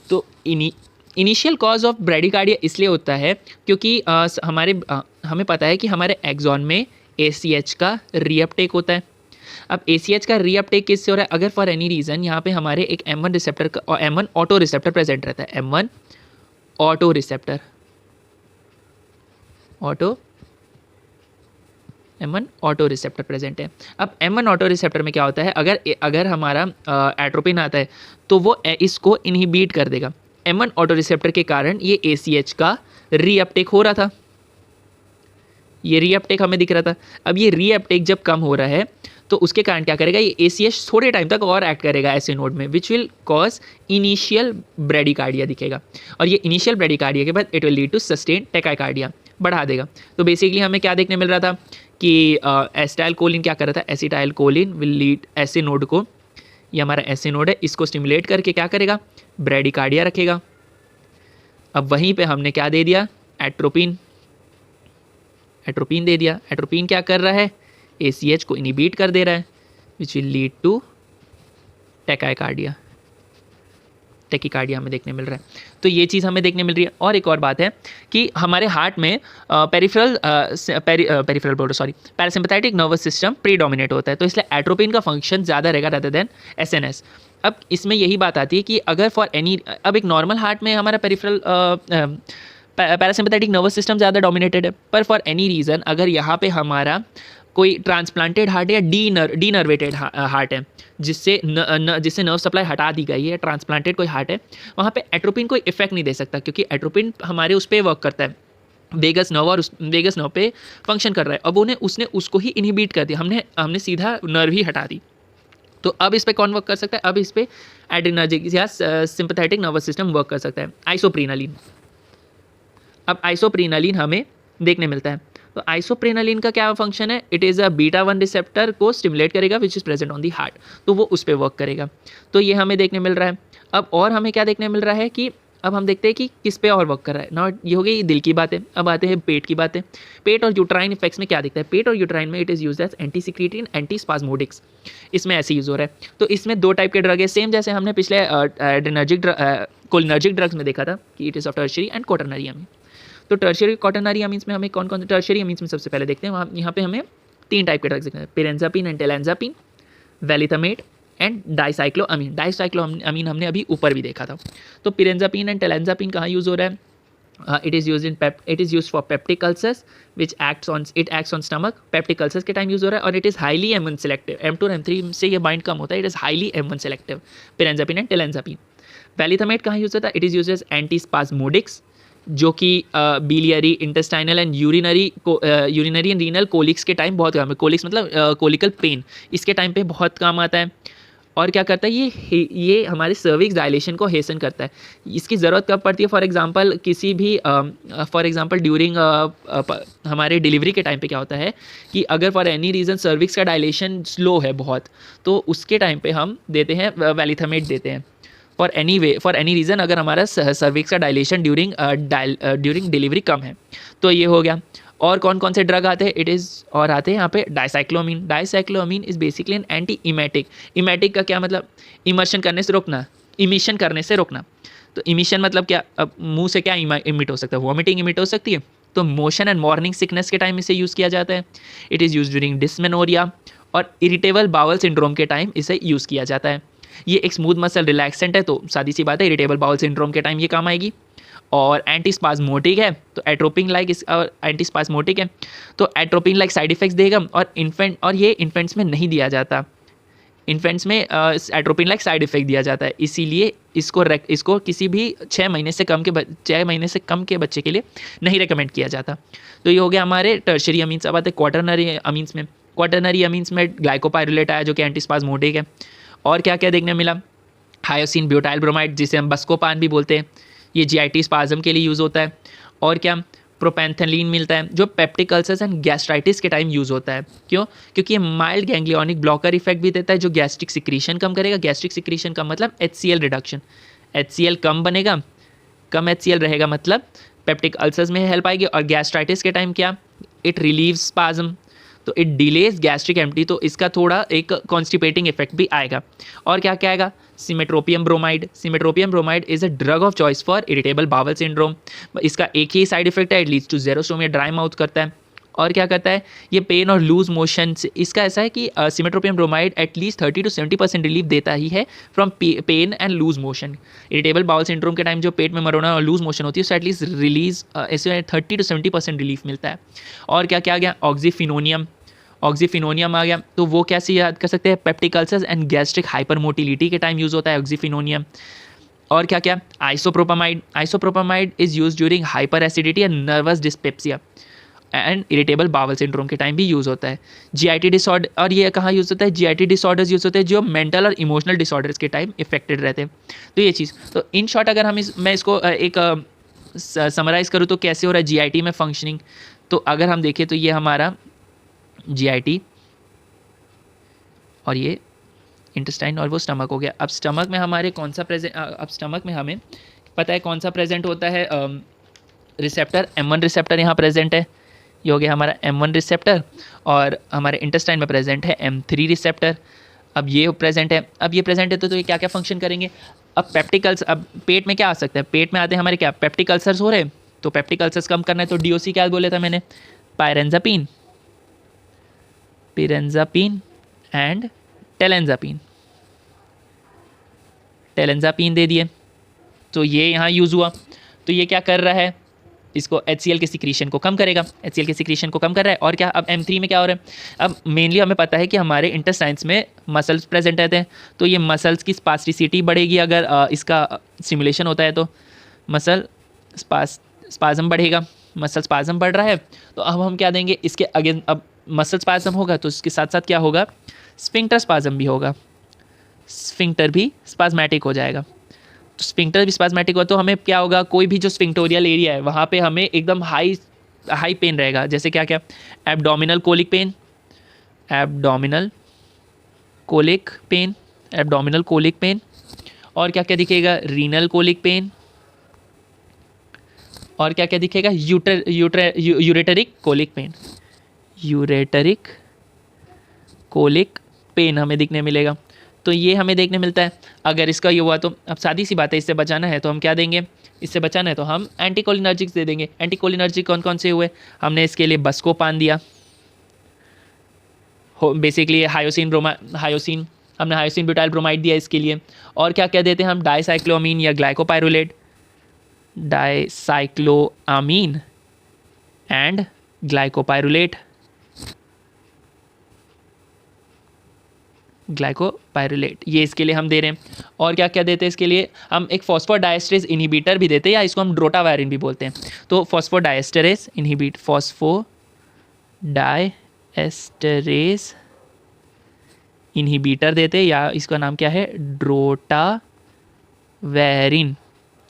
तो इनिशियल कॉज ऑफ ब्रेडिकार्डिया इसलिए होता है क्योंकि हमें पता है कि हमारे एक्सॉन में ACH का रीअपटेक होता है। अब ACH का रीअपटेक किससे हो रहा है, अगर फॉर एनी रीज़न यहाँ पे हमारे एक M1 रिसेप्टर और M1 ऑटो रिसेप्टर प्रेजेंट रहता है, M1 auto receptor, M1 auto receptor present है। अब M1 ऑटो रिसेप्टर में क्या होता है, अगर हमारा एट्रोपिन आता है तो वो इसको इनहिबिट कर देगा। M1 ऑटो रिसेप्टर के कारण ये ACH का रीअपटेक हो रहा था, ये रीअपटेक हमें दिख रहा था। अब ये रीअपटेक जब कम हो रहा है तो उसके कारण क्या करेगा, ये ACH थोड़े टाइम तक और एक्ट करेगा ऐसे नोड में, which will cause initial bradycardia दिखेगा, और ये इनिशियल ब्रेडिकार्डिया के बाद it will lead to sustain tachycardia, बढ़ा देगा। तो बेसिकली हमें क्या देखने मिल रहा था कि एसिटाइल कोलिन क्या कर रहा था, एसिटाइल कोलिन विल लीड ऐसे नोड को, ये हमारा ऐसे नोड है, इसको स्टिमुलेट करके क्या करेगा, ब्रेडिकार्डिया रखेगा। अब वहीं पे हमने क्या दे दिया, एट्रोपिन दे दिया। एट्रोपिन क्या कर रहा है, ACH को इनिबिट कर दे रहा है, which will lead to tachycardia, tachycardia हमें देखने मिल रहा है। तो ये चीज़ हमें देखने मिल रही है। और एक और बात है कि हमारे हार्ट में पैरासिम्पैथेटिक नर्वस सिस्टम प्रीडोमिनेट होता है, तो इसलिए एट्रोपिन का फंक्शन ज़्यादा रहेगा रादर देन SNS। अब इसमें यही बात आती है कि अगर अब एक नॉर्मल हार्ट में हमारा पैरासिम्पैथेटिक नर्वस सिस्टम ज़्यादा डोमिनेटेड है, पर फॉर एनी रीज़न अगर यहाँ पे हमारा कोई ट्रांसप्लांटेड हार्ट या डीनर्वेटेड हार्ट है, जिससे नर्व सप्लाई हटा दी गई है, ट्रांसप्लांटेड कोई हार्ट है, वहाँ पे एट्रोपिन कोई इफेक्ट नहीं दे सकता, क्योंकि एट्रोपिन हमारे उस पर वर्क करता है, वेगस नर्व, और उस वेगस नर्व पे फंक्शन कर रहा है। अब उसने उसको ही इनहिबिट कर दिया, हमने सीधा नर्व ही हटा दी। तो अब इस पर कौन वर्क कर सकता है, अब इस पर एड्रेनर्जिक या सिंपैथेटिक नर्वस सिस्टम वर्क कर सकता है, आइसोप्रेनालिन। अब आइसोप्रेनालिन हमें देखने मिलता है, तो आइसोप्रेनालिन का क्या फंक्शन है, it is a beta 1 receptor को स्टिमुलेट करेगा which is present on the heart, तो वो उस पर वर्क करेगा। तो ये हमें देखने मिल रहा है। अब और हमें क्या देखने मिल रहा है कि अब हम देखते हैं कि किस पे और वर्क कर रहा है ना। ये हो गई दिल की बातें। अब आते हैं पेट की बातें। पेट और यूट्राइन इफेक्ट्स में क्या दिखता है, पेट और यूट्राइन में it is use as anti secretin, anti spasmodics, इसमें ऐसे यूज़ हो रहा है। तो इसमें 2 टाइप के ड्रग है, सेम जैसे हमने पिछले कोलिनर्जिक ड्रग्स में देखा था कि it is of tertiary and quaternary amine. तो टर्शियरी क्वाटरनरी अमीन्स में हमें कौन कौन से, टर्शियरी अमीन्स में सबसे पहले देखते हैं, यहाँ पे हमें 3 टाइप के ड्रग्स दिखते हैं, पिरेंजापिन एंड टेलेंजापिन, वैलिथामेट एंड डाइसाइक्लोअमीन। डाइसाइक्लोअमीन हमने अभी ऊपर भी देखा था। तो पिरेंजापिन एंड टेलेंजापिन कहाँ यूज़ हो रहा है, it is use for peptic ulcers which acts on stomach. Peptic ulcers के टाइम यूज़ हो रहा है, और it is highly M1 selective, M2 और M3 से ये बाइंड कम होता है, it is highly M1 selective, pirenzepine and telenzepine. Valethamate कहाँ यूज़ होता है, it is use as anti spasmodics, जो कि biliary, intestinal and urinary and renal colics के टाइम बहुत काम है। कोलिक्स मतलब कोलिकल पेन, इसके टाइम पे बहुत काम आता है। और क्या करता है, ये हमारे सर्विक्स डायलेशन को हेसन करता है। इसकी ज़रूरत कब पड़ती है, फॉर एग्जांपल ड्यूरिंग हमारे डिलीवरी के टाइम पे क्या होता है कि अगर फॉर एनी रीज़न सर्विक्स का डायलेशन स्लो है बहुत, तो उसके टाइम पे हम देते हैं वैलिथामेट देते हैं। फॉर एनी रीज़न अगर हमारा सर्विक्स का डायलेशन ड्यूरिंग डिलीवरी कम है, तो ये हो गया। और कौन कौन से ड्रग आते हैं, आते हैं यहाँ पे dicyclomine. Dicyclomine is basically an anti emetic. Emetic का क्या मतलब, इमर्शन करने से रोकना, इमिशन करने से रोकना। तो इमिशन मतलब क्या, अब मुंह से क्या इमिट हो सकता है, वॉमिटिंग इमिट हो सकती है, तो मोशन एंड मॉर्निंग सिकनेस के टाइम इसे यूज़ किया जाता है। It is use during dysmenorrhoea और इरिटेबल बाउल सिंड्रोम के टाइम इसे यूज़ किया जाता है। ये एक स्मूथ मसल रिलैक्सेंट है, तो सादी सी बात है, इरिटेबल बाउल सिंड्रोम के टाइम ये काम आएगी। और एंटीस्पाज्मोटिक है, तो एट्रोपिन लाइक इस और एंटीस्पाज्मोटिक है, तो एट्रोपिन लाइक साइड इफेक्ट्स देगा। और ये इन्फेंट्स में नहीं दिया जाता, इन्फेंट्स में एट्रोपिन लाइक साइड इफेक्ट दिया जाता है, इसीलिए इसको किसी भी 6 महीने से कम के बच्चे के लिए नहीं रिकमेंड किया जाता। तो ये हो गया हमारे टर्शरी अमीन्स। अब आते हैं क्वाटरनरी अमीन्स में। क्वाटरनरी अमीन्स में ग्लाइकोपाइरुलेट आया जो कि एंटीस्पाज्मोटिक है। और क्या क्या देखने मिला, हायोसिन ब्यूटाइल ब्रोमाइड जिसे हम बस्कोपान भी बोलते हैं, ये जीआईटी स्पाज्म के लिए यूज़ होता है। और क्या, प्रोपेंथलीन मिलता है जो पेप्टिक अल्सर्स एंड गैस्ट्राइटिस के टाइम यूज़ होता है। क्यों? क्योंकि ये माइल्ड गैंग्लियोनिक ब्लॉकर इफेक्ट भी देता है जो गैस्ट्रिक सिक्रीशन कम करेगा। गैस्ट्रिक सिक्रीशन का मतलब HCl रिडक्शन, HCl कम बनेगा, कम HCl रहेगा मतलब पेप्टिक अल्सर्स में हेल्प आएगी। और गैस्ट्राइटिस के टाइम क्या, इट रिलीव स्पाज्म, तो इट डिलेज गैस्ट्रिक एम्प्टी, तो इसका थोड़ा एक कॉन्स्टिपेटिंग इफेक्ट भी आएगा। और क्या क्या आएगा, cimetropium bromide. Cimetropium bromide is a drug of choice for irritable bowel syndrome. इसका एक ही साइड इफेक्ट है, it leads to xerostomia, dry mouth करता है। और क्या करता है, ये पेन और लूज मोशन से, इसका ऐसा है कि cimetropium bromide at least 30 to 70% relief देता ही है from pain and loose motion. Irritable bowel syndrome के टाइम जो पेट में मरोना और लूज मोशन होती है उससे एटलीस्ट रिलीज इसमें 30 to 70% रिलीफ मिलता है। और क्या क्या आ गया, ऑक्सीफिनोनियम। ऑक्सीफिनोनियम आ गया, तो वो कैसे याद कर सकते हैं, peptic ulcers and gastric hypermotility के टाइम यूज़ होता है ऑक्सीफिनोनियम। और क्या क्या, isopropamide. Isopropamide is use during hyper acidity and nervous dyspepsia and irritable bowel syndrome के टाइम भी यूज़ होता है। जीआईटी डिसऑर्डर, और ये कहाँ यूज़ होता है, जीआईटी डिसऑर्डर्स यूज़ होते हैं जो मेंटल और इमोशनल डिसऑर्डर्स के टाइम इफेक्टेड रहते हैं। तो ये चीज़, तो इन शॉर्ट अगर मैं इसको एक समराइज़ करूँ तो कैसे हो रहा है जीआईटी में फंक्शनिंग। तो अगर हम देखें तो ये हमारा जीआईटी और ये इंटेस्टाइन और वो स्टमक हो गया। अब स्टमक में हमारे कौन सा प्रेजेंट, अब स्टमक में हमें पता है कौन सा प्रेजेंट होता है, रिसेप्टर M1 रिसेप्टर यहाँ प्रेजेंट है, ये हो गया हमारा M1 रिसेप्टर। और हमारे इंटेस्टाइन में प्रेजेंट है M3 रिसेप्टर। अब ये प्रेजेंट है, अब ये प्रेजेंट है तो ये क्या क्या फंक्शन करेंगे। अब पेप्टिक अल्सर, अब पेट में क्या आ सकता है, पेट में आते हैं हमारे क्या, पेप्टिक अल्सर्स हो रहे हैं, तो पेप्टिक अल्सर्स कम करना है तो DOC क्या बोले था मैंने, पायरेंजापिन, पिरेंजापिन एंड टेलेंजापिन। टेलेंजापिन दे दिए, तो ये यहाँ यूज़ हुआ, तो ये क्या कर रहा है, इसको HCl के सिक्रीशन को कम करेगा, HCl के सिक्रीशन को कम कर रहा है। और क्या, अब M3 में क्या हो रहा है, अब मेनली हमें पता है कि हमारे इंटेस्टाइन्स में मसल्स प्रेजेंट रहते हैं, तो ये मसल्स की स्पास्टिसिटी बढ़ेगी अगर इसका स्टिमुलेशन होता है, तो मसल स्पाज्म बढ़ेगा, मसल स्पाज्म बढ़ रहा है, तो अब हम क्या देंगे इसके अगेंस्ट, अब मसल स्पाज्म होगा तो इसके साथ साथ क्या होगा, स्फिंक्टर स्पाज्म भी होगा, स्फिंक्टर भी स्पाज्मेटिक हो जाएगा। तो स्फिंक्टर भी स्पाज्मेटिक हो तो हमें क्या होगा, कोई भी जो स्फिंक्टोरियल एरिया है वहाँ पे हमें एकदम हाई पेन रहेगा, जैसे क्या क्या, abdominal colic pen, abdominal colic pen, abdominal colic pen. और क्या क्या दिखेगा, रीनल कोलिक पेन। और क्या क्या दिखेगा, यूरेटरिक कोलिक पेन, यूरेटरिक कोलिक पेन हमें दिखने मिलेगा। तो ये हमें देखने मिलता है। अगर इसका ये हुआ तो अब सादी सी बात है, इससे बचाना है तो हम क्या देंगे, इससे बचाना है तो हम एंटीकोलिनर्जिक्स दे देंगे। एंटीकोलिनर्जिक कौन कौन से हुए, हमने इसके लिए बस्कोपान दिया, बेसिकली हायोसिन हमने हायोसिन ब्यूटाइल ब्रोमाइड दिया इसके लिए। और क्या क्या देते हैं हम, डाइसाइक्लोअमीन या ग्लाइकोपाइरुलेट, डाइसाइक्लोअमीन एंड ग्लाइकोपाइरुलेट, ग्लाइकोपाइरुलेट ये इसके लिए हम दे रहे हैं। और क्या क्या देते हैं इसके लिए, हम एक फॉस्फोडाइएस्टरेज इनहिबिटर भी देते हैं, या इसको हम ड्रोटावायरिन भी बोलते हैं। तो फॉस्फोडाइएस्टरेज इनहिबिटर देते हैं, या इसका नाम क्या है,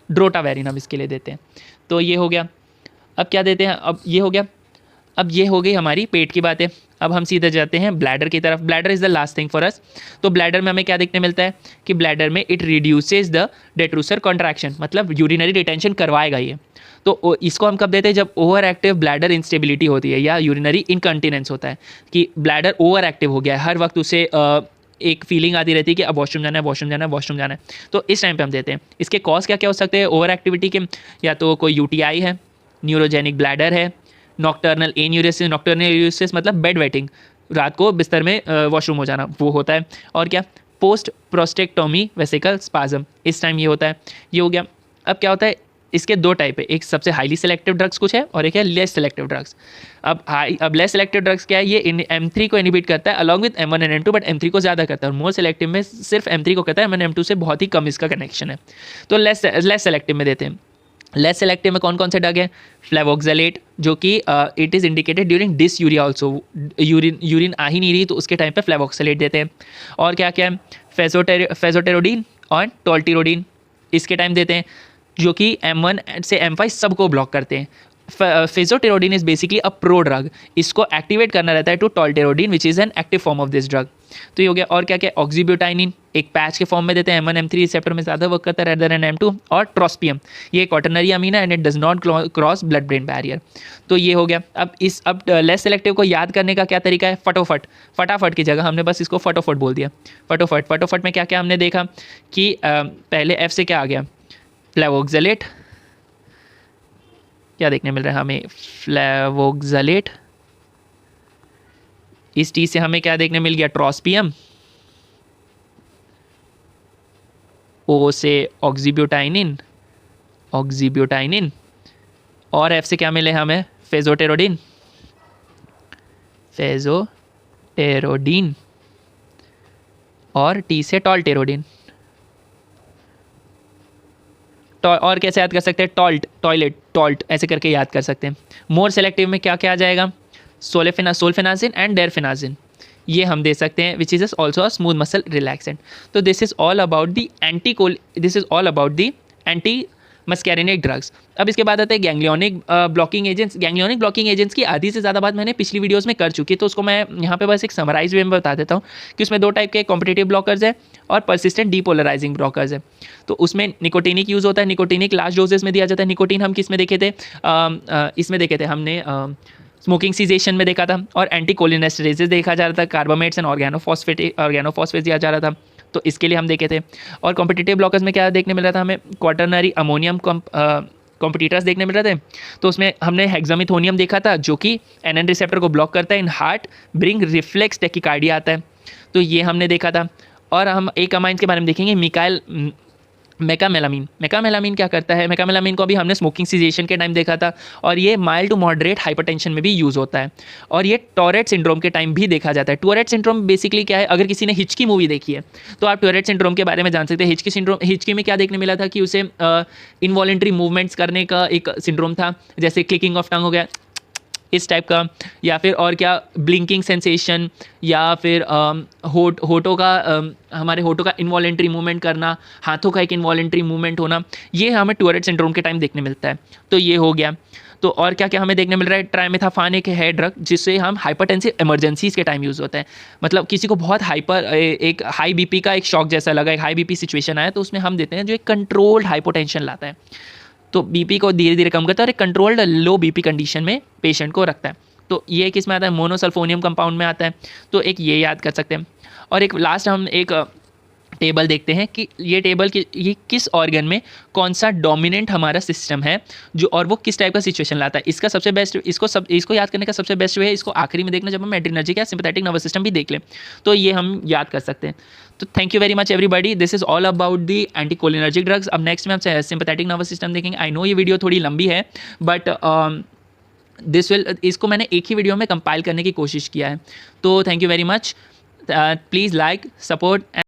ड्रोटावेरिन हम इसके लिए देते हैं। तो ये हो गया। अब क्या देते हैं, अब ये हो गया, अब ये हो गई हमारी पेट की बातें। अब हम सीधे जाते हैं ब्लैडर की तरफ। Bladder is the last thing for us. तो ब्लैडर में हमें क्या देखने मिलता है कि ब्लैडर में it reduces the detrusor contraction, मतलब यूरिनरी रिटेंशन करवाएगा ये। तो इसको हम कब देते हैं, जब ओवर एक्टिव ब्लैडर इंस्टेबिलिटी होती है या यूरिनरी इनकंटिनेंस होता है, कि ब्लैडर ओवर एक्टिव हो गया है, हर वक्त उसे एक फीलिंग आती रहती है कि अब वॉशरूम जाना है, वॉशरूम जाना है, वॉशरूम जाना है। तो इस टाइम पे हम देते हैं। इसके कॉज क्या क्या हो सकते हैं ओवर एक्टिविटी के, या तो कोई UTI है, न्यूरोजेनिक ब्लैडर है, नॉक्टर्नल एन्यूरेसिस, नॉक्टर्नल एन्यूरेसिस मतलब बेड वेटिंग, रात को बिस्तर में वॉशरूम हो जाना, वो होता है। और क्या, पोस्ट प्रोस्टेक्टोमी वेसिकल स्पाज्म, इस टाइम ये होता है। ये हो गया। अब क्या होता है, इसके दो टाइप है, एक सबसे हाईली सेलेक्टिव ड्रग्स कुछ है और एक है लेस सेलेक्टिव ड्रग्स। अब लेस सेलेक्टिव ड्रग्स क्या है, ये M3 को इनहिबिट करता है along with M1 and M2, but M3 को ज़्यादा करता है, और मोर सेलेक्टिव में सिर्फ M3 को करता है, M1 M2 से बहुत ही कम इसका कनेक्शन है। तो लेस सेलेक्टिव में देते हैं। लेस सेलेक्टिव में कौन कौन से ड्रग है, फ्लेवोक्सेलेट जो कि it is indicated during dysuria also, urine आ ही नहीं रही तो उसके टाइम पे फ्लेवोक्सेलेट देते हैं। और क्या क्या है, फेजोटेरोडीन और टोल्टिरोडीन इसके टाइम देते हैं, जो कि M1 से M5 सबको ब्लॉक करते हैं। Fesoterodine is basically a pro drug, इसको एक्टिवेट करना रहता है to tolterodine which is an active form of this drug. तो ये हो गया। और क्या क्या, ऑक्सीब्यूटाइनिन एक पैच के फॉर्म में देते हैं, M1 M3 रिसेप्टर में ज़्यादा वर्क करता है रेदर देन M2। और ट्रोस्पियम ये क्वाटरनरी अमीन है and it does not cross blood brain barrier. तो ये हो गया। अब लेस सेलेक्टिव को याद करने का क्या तरीका है, फटाफट की जगह हमने बस इसको फटोफट बोल दिया। फटोफट में क्या क्या हमने देखा कि पहले F से क्या आ गया, फ्लेवोक्सेलेट, क्या देखने मिल रहा है हमें, फ्लेवोक्सेलेट। इस टी से हमें क्या देखने मिल गया, ट्रोस्पियम। O से ऑक्सीब्यूटाइनिन, और F से क्या मिले हमें, फेजोटेरोडीन, और T से टॉल्टेरोडीन। और कैसे याद कर सकते हैं, टॉल्ट ऐसे करके याद कर सकते हैं। मोर सेलेक्टिव में क्या क्या आ जाएगा, सोल्फेनाजिन एंड डेरफेनाजिन, ये हम दे सकते हैं, which is also a smooth muscle relaxant. तो this is all about the anti muscarinic drugs. अब इसके बाद आते हैं ganglionic blocking agents. Ganglionic blocking agents की आधी से ज़्यादा बात मैंने पिछली वीडियोस में कर चुकी है, तो उसको मैं यहाँ पे बस एक समराइज वे में बता देता हूँ कि उसमें दो टाइप के कॉम्पिटिटिव ब्लॉकर्स है और परसिस्टेंट डीपोलराइजिंग ब्लॉकर्स है। तो उसमें निकोटिनिक यूज़ होता है, निकोटिनिक लार्ज डोजेस में दिया जाता है। निकोटीन हम किस में देखे थे, इसमें देखे थे हमने, स्मोकिंग सीजेशन में देखा था, और एंटीकोलिनेस्टरेजेस देखा जा रहा था, कार्बामेट्स एंड ऑर्गेनोफॉस्फेट दिया जा रहा था, तो इसके लिए हम देखे थे। और कॉम्पिटिटिव ब्लॉकर्स में क्या देखने मिल रहा था हमें, क्वाटरनरी अमोनियम कॉम्पिटिटर्स देखने मिल रहे थे। तो उसमें हमने हेक्सामिथोनियम देखा था जो कि एनएन रिसेप्टर को ब्लॉक करता है, in heart bring reflex tachycardia आता है, तो ये हमने देखा था। और हम एक अमाइंस के बारे में देखेंगे, मेकामेलामीन क्या करता है, मेकामेलामीन को अभी हमने स्मोकिंग सीजेशन के टाइम देखा था, और ये माइल्ड टू मॉडरेट हाइपरटेंशन में भी यूज़ होता है, और ये टॉरेट सिंड्रोम के टाइम भी देखा जाता है। टॉरेट सिंड्रोम बेसिकली क्या है, अगर किसी ने हिचकी मूवी देखी है तो आप टॉरेट सिंड्रोम के बारे में जान सकते हैं। हिचकी में क्या देखने मिला था कि उसे इनवॉलेंट्री मूवमेंट्स करने का एक सिंड्रोम था, जैसे क्लिकिंग ऑफ टंग हो गया इस टाइप का, या फिर और क्या, ब्लिंकिंग सेंसेशन, या फिर होठों का हमारे होठों का इनवॉलेंट्री मूवमेंट करना, हाथों का एक इनवॉलेंट्री मूवमेंट होना, ये हमें टूरेट सिंड्रोम के टाइम देखने मिलता है। तो ये हो गया। तो और क्या क्या हमें देखने मिल रहा है, ट्राइमेथाफान एक है ड्रग जिससे हम हाइपरटेंसिव इमरजेंसीज के टाइम यूज़ होता है। मतलब किसी को बहुत एक हाई बीपी का एक शॉक जैसा लगा, एक हाई बीपी सिचुएशन आया, तो उसमें हम देते हैं जो एक कंट्रोल्ड हाइपोटेंशन लाता है, तो बीपी को धीरे धीरे कम करता है और एक कंट्रोल्ड लो बीपी कंडीशन में पेशेंट को रखता है। तो ये किस में आता है, मोनोसल्फोनियम कंपाउंड में आता है, तो एक ये याद कर सकते हैं। और एक लास्ट हम एक टेबल देखते हैं कि ये किस ऑर्गन में कौन सा डोमिनेंट हमारा सिस्टम है जो, और वो किस टाइप का सिचुएशन लाता है। इसका सबसे बेस्ट इसको याद करने का सबसे बेस्ट वे है इसको आखिरी में देखना, जब हम एड्रेनर्जिक या सिंपैथेटिक नर्वस सिस्टम भी देख लें, तो ये हम याद कर सकते हैं। तो thank you very much everybody, this is all about the anticholinergic drugs. अब नेक्स्ट में हम सिंपैथेटिक नर्वस सिस्टम देखेंगे। आई नो ये वीडियो थोड़ी लंबी है, बट इसको मैंने एक ही वीडियो में कंपाइल करने की कोशिश किया है। तो thank you very much, please like, support.